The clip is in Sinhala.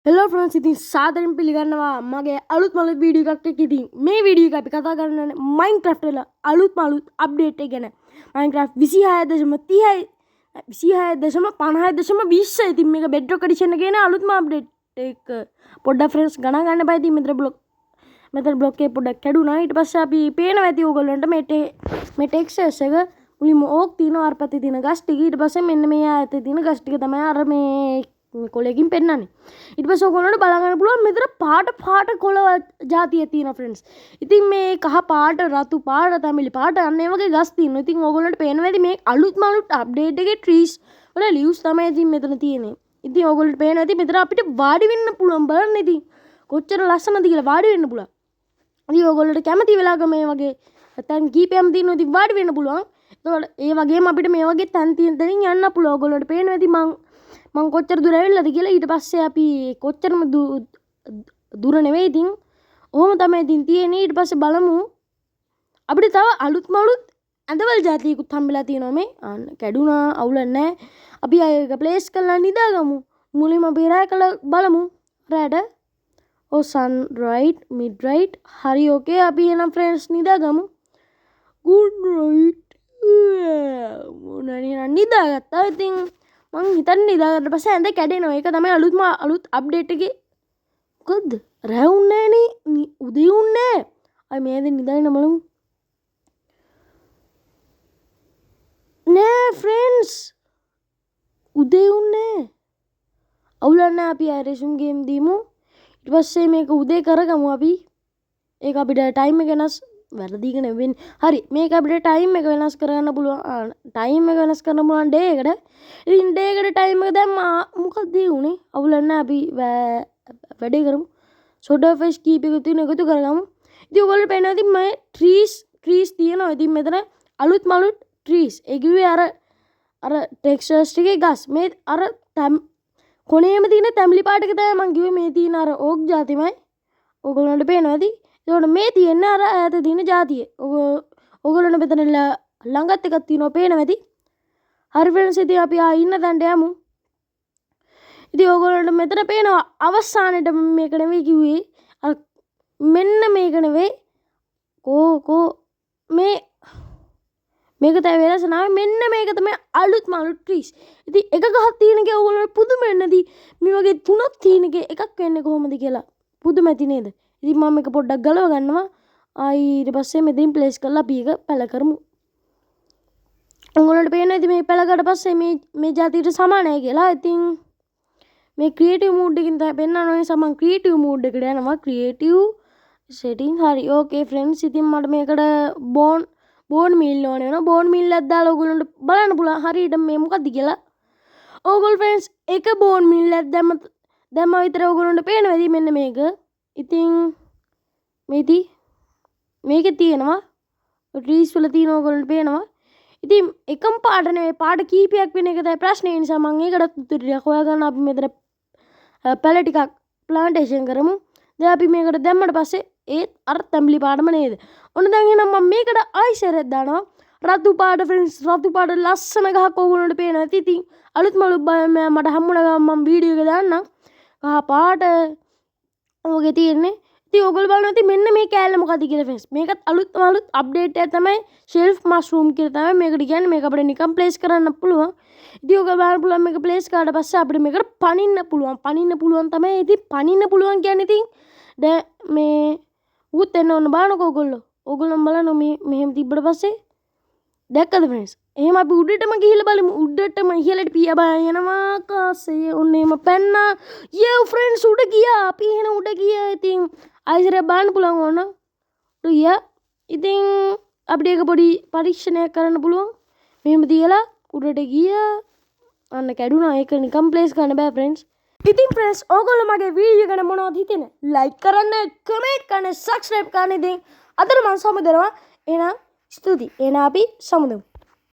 හෙලෝ ෆ්‍රෙන්ඩ්ස් ඉතින් සාදරයෙන් පිළිගන්නවා මගේ අලුත්ම වීඩියෝ එකක් එක්ක. ඉතින් මේ වීඩියෝ එක අපි කතා කරන්නේ Minecraft වල අලුත්ම අප්ඩේට් එක ගැන. Minecraft 26.30යි 26.56.20. ඉතින් මේක bedrock edition එකේ නේ අලුත්ම අප්ඩේට් එක. පොඩ්ඩක් ෆ්‍රෙන්ඩ්ස් ගණන් ගන්න බෑ. ඉතින් මෙතන බ්ලොක් එක පොඩ්ඩක් කැඩුනා. ඊට පස්සේ අපි පේනවා ඇති ඕගොල්ලන්ට මේ ටෙක්ස්චර්ස් එක මුලින්ම ඕක් තියෙනවා අර පැත්තේ තියෙන ගස් ටික. ඊට පස්සේ මෙන්න මේ ආයතේ තියෙන ගස් ටික තමයි අර මේ කොලකින් පෙන්නන්නේ. ඊට පස්සේ ඔයගොල්ලන්ට බලා ගන්න පුළුවන් මෙතන පාට කොළ జాතිය තියෙනවා ෆ්‍රෙන්ඩ්ස්. ඉතින් මේ කහ පාට, රතු පාට, තමිලි පාට අන්න ඒ වගේ ගස් තියෙනවා. ඉතින් ඔයගොල්ලන්ට පේනවා ඇති මේ අලුත් අප්ඩේට් එකේ ට්‍රීස් වල ලිව්ස් තමයි ඉතින් මෙතන තියෙන්නේ. ඉතින් ඔයගොල්ලන්ට පේනවා ඇති මෙතන අපිට වාඩි වෙන්න පුළුවන්. බලන්න ඉතින් කොච්චර ලස්සනද කියලා වාඩි වෙන්න පුළුවන්. ඉතින් ඔයගොල්ලන්ට කැමති වෙලාවක මේ වගේ තැන් කීපයක්ම තියෙනවා. ඉතින් වාඩි වෙන්න පුළුවන්. එතකොට ඒ වගේම අපිට මේ වගේ තැන් තියෙන තැනින් යන්න පුළුවන්. ඔයගොල්ලන්ට පේනවා ඇති මං කොච්චර දුර ඇවිල්ලාද කියලා. ඊට පස්සේ අපි කොච්චරම දුර නෙවෙයි. ඉතින් ඔහොම තමයි ඉතින් තියෙන්නේ. ඊට පස්සේ බලමු අපිට තව අලුත් ඇඳවල් జాතියකුත් හම්බෙලා තියෙනවා මේ. අන්න කැඩුනා අවුල නැහැ. අපි ඒක ප්ලේස් කරලා නිදාගමු. මුලින්ම අපි රෑ කළ බලමු රෑට. sun right mid right හරි ඕකේ. අපි එනම් ෆ්‍රෙන්ඩ්ස් නිදාගමු. good night. මොනනේ නිදාගත්තා. ඉතින් මං හිතන්නේ නිදාගන්න පස්සේ ඇඳ කැඩෙනවා. ඒක තමයි අලුත් අප්ඩේට් එකේ. මොකද්ද? රෑ උන්නේ නෑනේ. උදේ උන්නේ නෑ. අය මේ දැන් නිදාගෙන බලමු. නෑ ෆ්‍රෙන්ඩ්ස්. උදේ උන්නේ නෑ. අවුලක් නෑ. අපි ආ රෙසුම් ගේම් දීමු. ඊට පස්සේ මේක උදේ කරගමු අපි. ඒක අපිට ටයිම් එක වෙනස් වැරදිගෙන වෙන්නේ. හරි මේක අපිට ටයිම් එක වෙනස් කරගන්න පුළුවන්. ටයිම් එක වෙනස් කරන්න පුළුවන් ඩේ එකට. ඉතින් ඩේ එකට ටයිම් එක දැම්මා. මොකක්ද ඒ උනේ? අවුලක් නැහැ. අපි වැඩේ කරමු. සෝඩා ෆෙස් කීප එක තියෙන එකතු කරගමු. ඉතින් ඔයගොල්ලෝ පේනවා ඉතින් මේ ට්‍රීස් තියෙනවා. ඉතින් මෙතන අලුත් ට්‍රීස්. ඒ කිව්වේ අර ටෙක්ස්චර්ස් ටිකේ ගස්. මේ අර කොනේම තියෙන තැඹිලි පාට එක තමයි මං කිව්වේ මේ තියෙන අර ඕක් జాතිමයි. ඔයගොල්ලන්ට පේනවා ඇති. ඒකට මේ තියෙන්නේ අර ඈත තියෙන జాතිය. ඔයගොල්ලන්ට මෙතන ළඟත් එකක් තියෙනවා පේනවා ඇති. හරි ෆ්‍රෙන්ඩ්ස් ඉතින් අපි ඉන්න තැනට යමු. ඉතින් ඔයගොල්ලන්ට මෙතන පේනවා අවසානයේට මේක නෙවෙයි කිව්වේ. අර මෙන්න මේක නෙවෙයි. මේක තමයි වෙනස නෑ. මෙන්න මේක තමයි අලුත් ට්‍රීස්. ඉතින් එක ගහක් තියෙන එක ඔයගොල්ලන්ට පුදුම වෙන්නදී මේ වගේ තුනක් තියෙන එකක් වෙන්නේ කොහොමද කියලා පුදුම ඇති නේද? ඉතින් මම මේක පොඩ්ඩක් ගලව ගන්නවා. ඊට පස්සේ මෙතනින් ප්ලේස් කරලා අපි එක පැල කරමු. ඔයගොල්ලන්ට පේනවා ඉතින් මේ පැලකට පස්සේ මේ જાතියට සමානයි කියලා. ඉතින් මේ ක්‍රියේටිව් මූඩ් එකකින් තමයි පෙන්නන්නේ. සමන් ක්‍රියේටිව් මූඩ් එකට යනවා. ක්‍රියේටිව් සෙටින් හරි. ඕකේ ෆ්‍රෙන්ඩ්ස් ඉතින් මට මේකට බෝන් මීල් ඕනේ වෙනවා. බෝන් මීල් එකක් දාලා ඔයගොල්ලන්ට බලන්න පුළුවන් හරියට මේ මොකද්ද කියලා. ඕගොල්ලෝ ෆ්‍රෙන්ඩ්ස් එක බෝන් මීල් එකක් දැම්ම විතර ඔයගොල්ලන්ට පේනවා ඉතින් මෙන්න මේක. ඉතින් මේකේ තියෙනවා ට්‍රීස් වල තියෙන ඔයගොල්ලන්ට පේනවා. ඉතින් එකම පාට නෙවෙයි පාට කීපයක් වෙන එක තමයි ප්‍රශ්නේ. ඒ නිසා මම ඒකටත් උත්තර ටිකක් හොයාගන්න අපි මෙතන පැල ටිකක් ප්ලාන්ටේෂන් කරමු. දැන් අපි මේකට දැම්මට පස්සේ ඒත් අර තැඹිලි පාටම නේද? ඔන්න දැන් එහෙනම් මම මේකට ආයිසරයක් දානවා. රතු පාට ෆ්‍රෙන්ඩ්ස් රතු පාට ලස්සන ගහක් ඔයගොල්ලන්ට පේනවා ඇති. ඉතින් අලුත්ම මට හම්බුණා ගමන් මම වීඩියෝ එක දාන්නම්. කහ පාට ඔයගේ තියෙන්නේ. ඉතින් ඔයගොල්ලෝ බලනවා ඉතින් මෙන්න මේ කෑල්ල මොකද්ද කියලා ෆ්‍රෙන්ඩ්ස්. මේකත් අලුත් අප්ඩේට් එක තමයි ෂෙල්ෆ් මෂ්රූම් කියලා තමයි මේකට කියන්නේ. මේක අපිට නිකන් ප්ලේස් කරන්න පුළුවන්. ඉතින් ඔයගොල්ලෝ බලන්න පුළුවන් මේක ප්ලේස් කරාට පස්සේ අපිට මේකට පනින්න පුළුවන් තමයි. ඉතින් පනින්න පුළුවන් කියන්නේ ඉතින් දැන් මේ උත් එන්න ඕන බලනකො ඔයගොල්ලෝ බලන්න මෙහෙම තිබ්බට පස්සේ දැක්කද ෆ්‍රෙන්ඩ්ස්? එහෙම අපි උඩටම ගිහිල්ලා බලමු. උඩටම ඉහළට පියා යනවා ආකාශයේ. ඔන්න එහෙම පැන්නා. යේ ෆ්‍රෙන්ඩ්ස් උඩ ගියා. අපි එහෙනම් උඩ ගියා. ඉතින් ආයිසරයක් බලන්න පුළුවන් ඕන. ගියා. ඉතින් අපිට ඒක පොඩි පරීක්ෂණයක් කරන්න පුළුවන්. මෙහෙම තියලා උඩට ගියා. අන්න කැඩුනා. ඒක නිකන් ප්ලේස් කරන්න බෑ ෆ්‍රෙන්ඩ්ස්. ඉතින් ෆ්‍රෙන්ඩ්ස් ඔයගොල්ලෝ මගේ වීඩියෝ ගැන මොනවද හිතන්නේ? ලයික් කරන්න, කමෙන්ට් කරන්න, සබ්ස්ක්‍රයිබ් කරන්න. ඉතින් අදට මම සමුදනවා. එහෙනම් ස්තුතියි. එහෙනම් අපි සමුදමු.